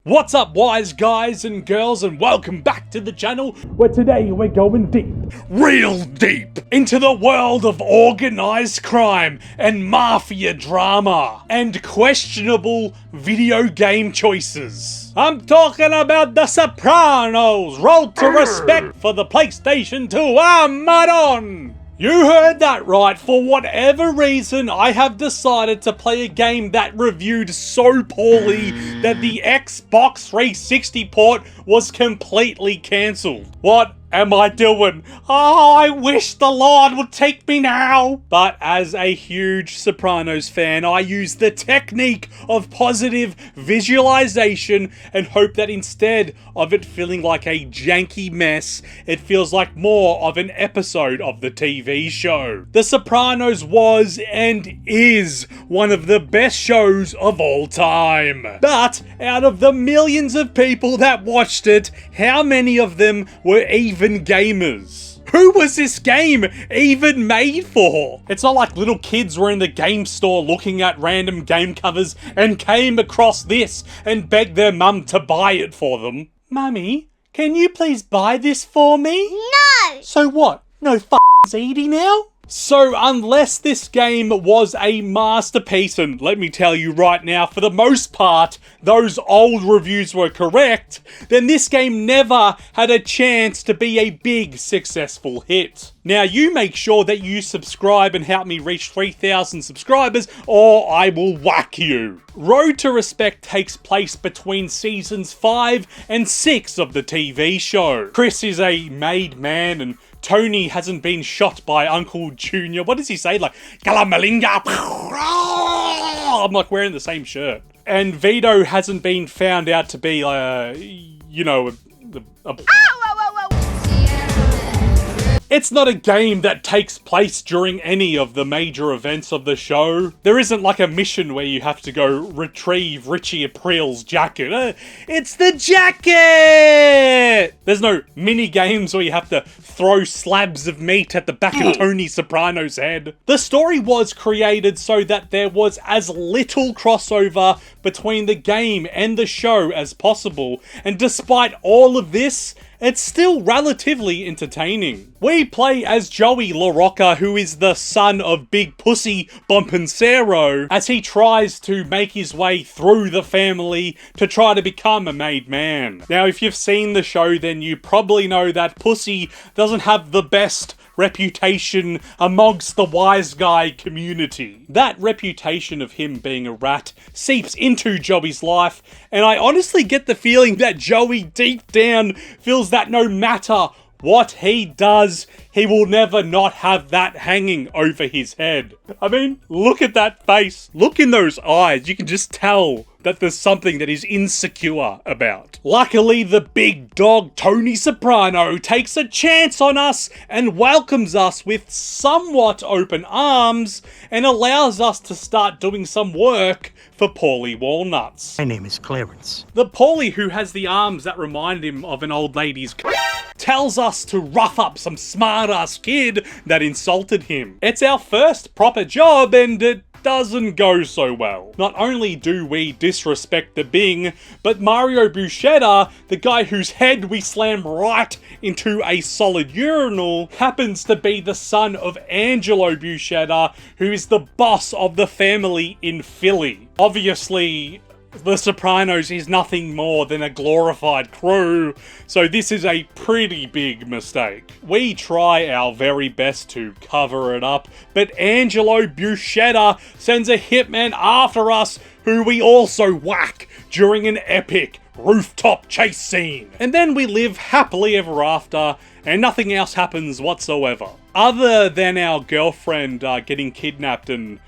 What's up, wise guys and girls, and welcome back to the channel, where today we're going deep, real deep, into the world of organized crime and mafia drama and questionable video game choices. I'm talking about The Sopranos, Road to Respect for the PlayStation 2 Armageddon. You heard that right. For whatever reason, I have decided to play a game that reviewed so poorly that the Xbox 360 port was completely cancelled. What am I doing? Oh, I wish the Lord would take me now. But as a huge Sopranos fan, I use the technique of positive visualization and hope that instead of it feeling like a janky mess, it feels like more of an episode of the TV show. The Sopranos was and is one of the best shows of all time. But out of the millions of people that watched it, how many of them were even gamers? Who was this game even made for? It's not like little kids were in the game store looking at random game covers and came across this and begged their mum to buy it for them. Mummy, can you please buy this for me? No! So what? No Edie now? So unless this game was a masterpiece, and let me tell you right now, for the most part, those old reviews were correct, then this game never had a chance to be a big, successful hit. Now, you make sure that you subscribe and help me reach 3,000 subscribers, or I will whack you. Road to Respect takes place between seasons 5 and 6 of the TV show. Chris is a made man, and Tony hasn't been shot by Uncle Junior. What does he say? Like, Galamalinga. I'm like wearing the same shirt. And Vito hasn't been found out to be, It's not a game that takes place during any of the major events of the show. There isn't like a mission where you have to go retrieve Richie April's jacket. It's the jacket! There's no mini games where you have to throw slabs of meat at the back of Tony Soprano's head. The story was created so that there was as little crossover between the game and the show as possible. And despite all of this, it's still relatively entertaining. We play as Joey LaRocca, who is the son of Big Pussy Bompancero, as he tries to make his way through the family to try to become a made man. Now, if you've seen the show, then you probably know that Pussy doesn't have the best reputation amongst the wise guy community. That reputation of him being a rat seeps into Joey's life, and I honestly get the feeling that Joey deep down feels that no matter what he does, he will never not have that hanging over his head. I mean, look at that face. Look in those eyes. You can just tell that there's something that he's insecure about. Luckily, the big dog Tony Soprano takes a chance on us and welcomes us with somewhat open arms and allows us to start doing some work for Paulie Walnuts. My name is Clarence. The Paulie who has the arms that remind him of an old lady's tells us to rough up some smart-ass kid that insulted him. It's our first proper job, and it doesn't go so well. Not only do we disrespect the Bing, but Mario Buscetta, the guy whose head we slam right into a solid urinal, happens to be the son of Angelo Buscetta, who is the boss of the family in Philly. Obviously, The Sopranos is nothing more than a glorified crew, so this is a pretty big mistake. We try our very best to cover it up, but Angelo Buscetta sends a hitman after us, who we also whack during an epic rooftop chase scene. And then we live happily ever after, and nothing else happens whatsoever. Other than our girlfriend getting kidnapped and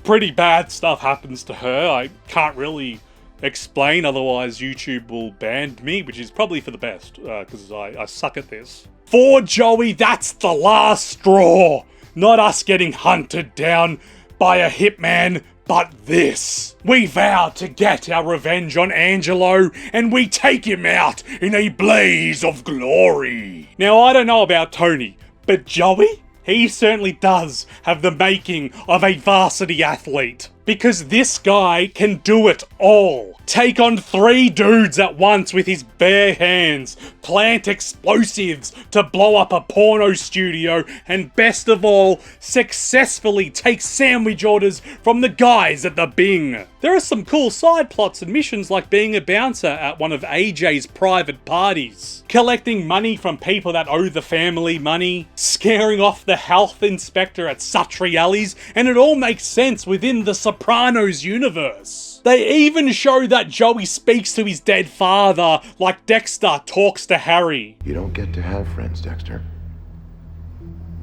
pretty bad stuff happens to her. I can't really explain, otherwise YouTube will ban me, which is probably for the best, because I suck at this. For Joey, that's the last straw. Not us getting hunted down by a hitman, but this. We vow to get our revenge on Angelo, and we take him out in a blaze of glory. Now, I don't know about Tony, but Joey? He certainly does have the making of a varsity athlete. Because this guy can do it all. Take on 3 dudes at once with his bare hands, plant explosives to blow up a porno studio, and best of all, successfully take sandwich orders from the guys at the Bing. There are some cool side plots and missions like being a bouncer at one of AJ's private parties, collecting money from people that owe the family money, scaring off the health inspector at Satriali's, and it all makes sense within the Sopranos universe. They even show that Joey speaks to his dead father like Dexter talks to Harry. You don't get to have friends, Dexter.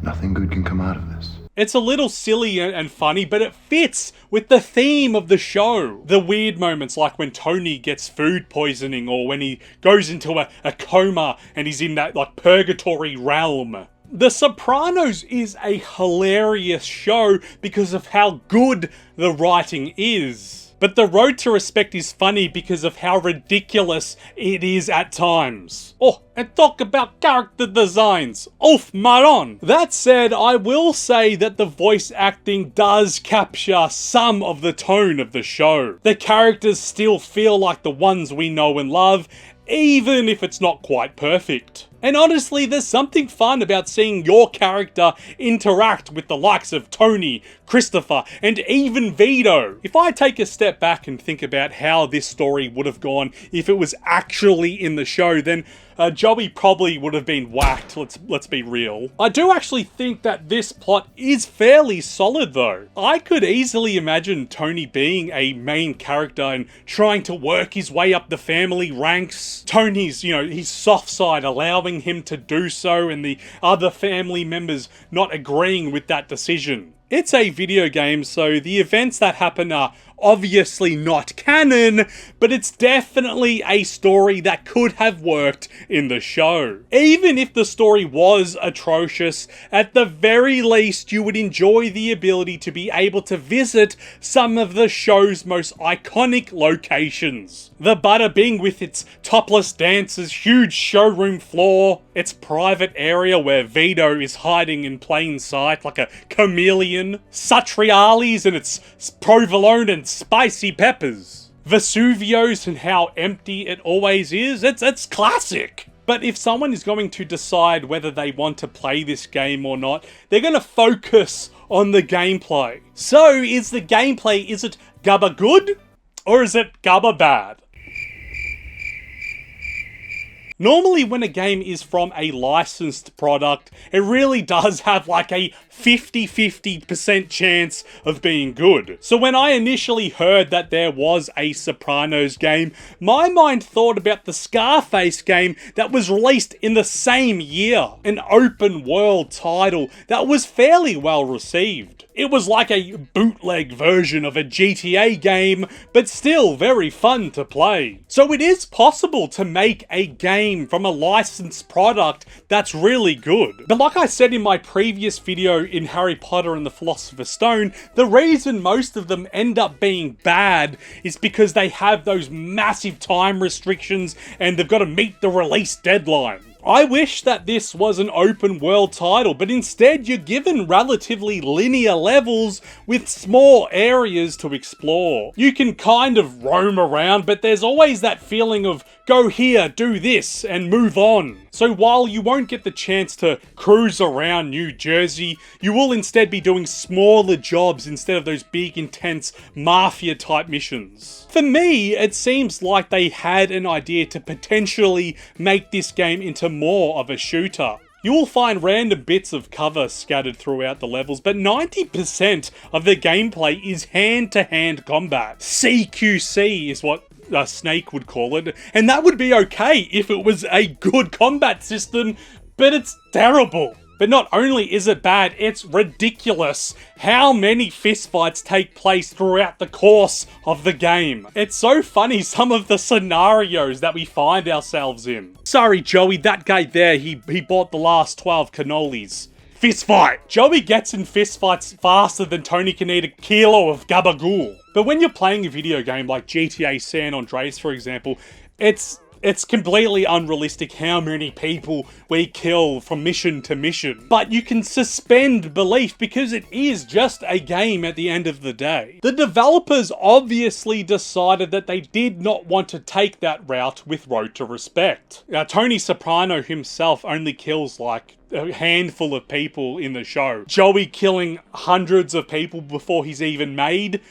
Nothing good can come out of this. It's a little silly and funny, but it fits with the theme of the show. The weird moments like when Tony gets food poisoning or when he goes into a coma and he's in that like purgatory realm. The Sopranos is a hilarious show because of how good the writing is. But The Road to Respect is funny because of how ridiculous it is at times. Oh, and talk about character designs. Oof, maron. That said, I will say that the voice acting does capture some of the tone of the show. The characters still feel like the ones we know and love, even if it's not quite perfect. And honestly, there's something fun about seeing your character interact with the likes of Tony, Christopher, and even Vito. If I take a step back and think about how this story would have gone if it was actually in the show, then Joey probably would have been whacked, let's be real. I do actually think that this plot is fairly solid though. I could easily imagine Tony being a main character and trying to work his way up the family ranks. Tony's, his soft side allowing him to do so and the other family members not agreeing with that decision. It's a video game, so the events that happen are obviously not canon, but it's definitely a story that could have worked in the show. Even if the story was atrocious, at the very least you would enjoy the ability to be able to visit some of the show's most iconic locations. The Bada Bing with its topless dancers, huge showroom floor, its private area where Vito is hiding in plain sight like a chameleon, Satriali's and its provolone and spicy peppers, Vesuvio's and how empty it always is. It's classic. But if someone is going to decide whether they want to play this game or not, they're going to focus on the gameplay. So is the gameplay, is it gubba good or is it gubba bad? Normally when a game is from a licensed product, it really does have like a 50-50% chance of being good. So when I initially heard that there was a Sopranos game, my mind thought about the Scarface game that was released in the same year. An open world title that was fairly well received. It was like a bootleg version of a GTA game, but still very fun to play. So it is possible to make a game from a licensed product that's really good. But like I said in my previous video in Harry Potter and the Philosopher's Stone, the reason most of them end up being bad is because they have those massive time restrictions and they've got to meet the release deadline. I wish that this was an open world title, but instead you're given relatively linear levels with small areas to explore. You can kind of roam around, but there's always that feeling of go here, do this, and move on. So while you won't get the chance to cruise around New Jersey, you will instead be doing smaller jobs instead of those big, intense, mafia-type missions. For me, it seems like they had an idea to potentially make this game into more of a shooter. You will find random bits of cover scattered throughout the levels, but 90% of the gameplay is hand-to-hand combat. CQC is what Snake would call it, and that would be okay if it was a good combat system, but it's terrible. But not only is it bad, it's ridiculous how many fistfights take place throughout the course of the game. It's so funny, some of the scenarios that we find ourselves in. Sorry, Joey, that guy there, he bought the last 12 cannolis. Fistfight! Joey gets in fistfights faster than Tony can eat a kilo of gabagool. But when you're playing a video game like GTA San Andreas, for example, it's It's completely unrealistic how many people we kill from mission to mission. But you can suspend belief because it is just a game at the end of the day. The developers obviously decided that they did not want to take that route with Road to Respect. Now, Tony Soprano himself only kills like a handful of people in the show. Joey killing hundreds of people before he's even made.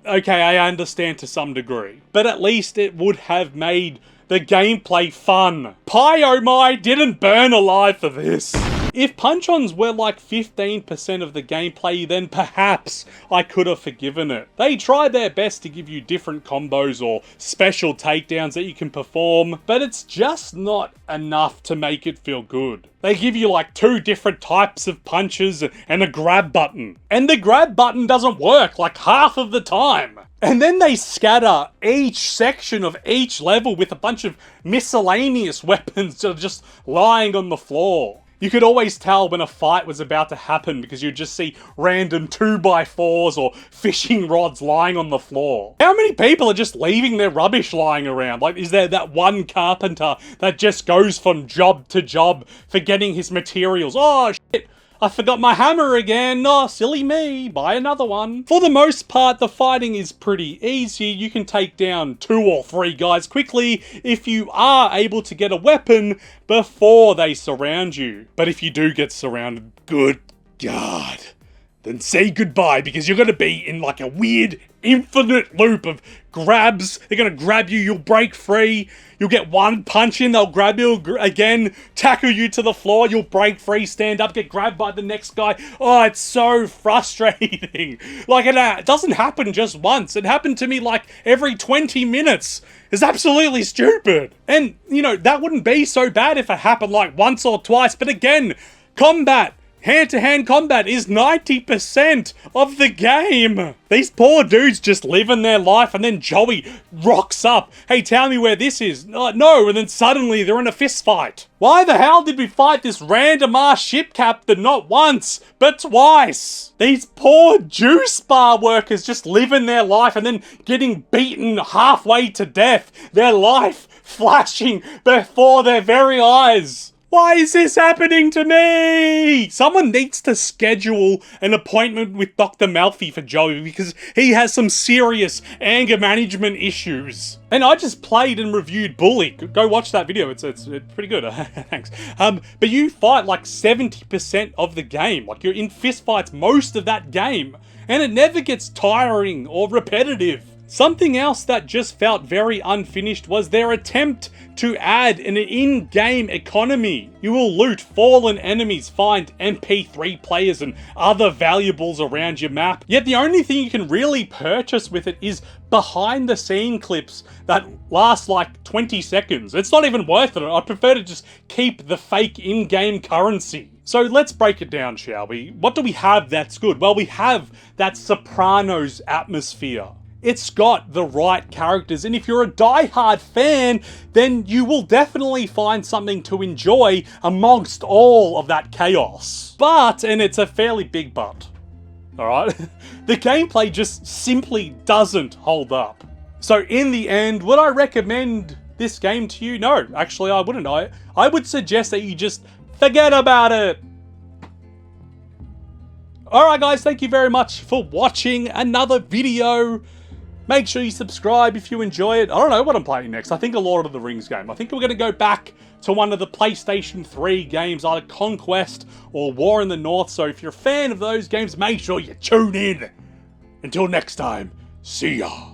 Okay, I understand to some degree. But at least it would have made the gameplay fun. Pie oh my didn't burn alive for this. If punch-ons were like 15% of the gameplay, then perhaps I could have forgiven it. They try their best to give you different combos or special takedowns that you can perform, but it's just not enough to make it feel good. They give you like 2 different types of punches and a grab button. And the grab button doesn't work like half of the time. And then they scatter each section of each level with a bunch of miscellaneous weapons that are just lying on the floor. You could always tell when a fight was about to happen because you'd just see random 2x4s or fishing rods lying on the floor. How many people are just leaving their rubbish lying around? Like, is there that one carpenter that just goes from job to job forgetting his materials? Oh, shit. I forgot my hammer again. Oh, silly me. Buy another one. For the most part, the fighting is pretty easy. You can take down 2 or 3 guys quickly if you are able to get a weapon before they surround you. But if you do get surrounded, good God, then say goodbye because you're going to be in like a weird infinite loop of grabs. They're going to grab you, you'll break free, you'll get one punch in, they'll grab you again, tackle you to the floor, you'll break free, stand up, get grabbed by the next guy. Oh, it's so frustrating. Like, it doesn't happen just once. It happened to me like every 20 minutes. It's absolutely stupid. And, you know, that wouldn't be so bad if it happened like once or twice, but again, combat, hand-to-hand combat is 90% of the game. These poor dudes just living their life and then Joey rocks up. Hey, tell me where this is. No, and then suddenly they're in a fist fight. Why the hell did we fight this random ass ship captain not once, but twice? These poor juice bar workers just living their life and then getting beaten halfway to death. Their life flashing before their very eyes. Why is this happening to me? Someone needs to schedule an appointment with Dr. Malfi for Joey because he has some serious anger management issues. And I just played and reviewed Bully. Go watch that video. It's pretty good. Thanks. But you fight like 70% of the game. Like you're in fist fights most of that game. And it never gets tiring or repetitive. Something else that just felt very unfinished was their attempt to add an in-game economy. You will loot fallen enemies, find MP3 players and other valuables around your map. Yet the only thing you can really purchase with it is behind the scene clips that last like 20 seconds. It's not even worth it. I prefer to just keep the fake in-game currency. So let's break it down, shall we? What do we have that's good? Well, we have that Sopranos atmosphere. It's got the right characters, and if you're a die-hard fan, then you will definitely find something to enjoy amongst all of that chaos. But, and it's a fairly big but, alright? The gameplay just simply doesn't hold up. So in the end, would I recommend this game to you? No, actually I wouldn't. I would suggest that you just forget about it. Alright guys, thank you very much for watching another video. Make sure you subscribe if you enjoy it. I don't know what I'm playing next. I think a Lord of the Rings game. I think we're going to go back to one of the PlayStation 3 games, either Conquest or War in the North. So if you're a fan of those games, make sure you tune in. Until next time, see ya.